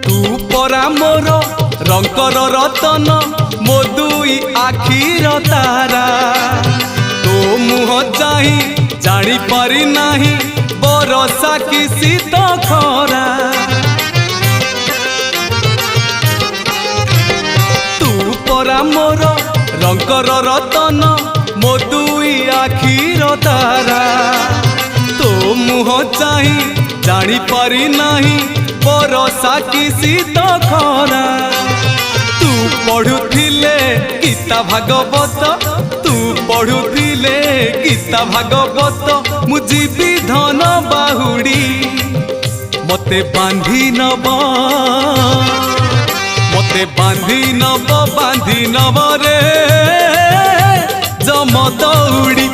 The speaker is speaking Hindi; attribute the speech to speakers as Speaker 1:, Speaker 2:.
Speaker 1: तू परा मोर रंकर रतन मो दुई आखिर तारा तो मुह चाही जानी पारी नाही बरसा कि शीत खरा तू परा मोर रंकर रतन मो दुई आखिर तारा तो मुह चाही जानी पारी नाही बरसा कि शीत खरा तू पढ़ुथिले गीता भागवत तू पढ़ुथिले गीता भागवत मु जीवी धन बाहुड़ी मते बांधी नब बांधी नब रे जम दौड़ी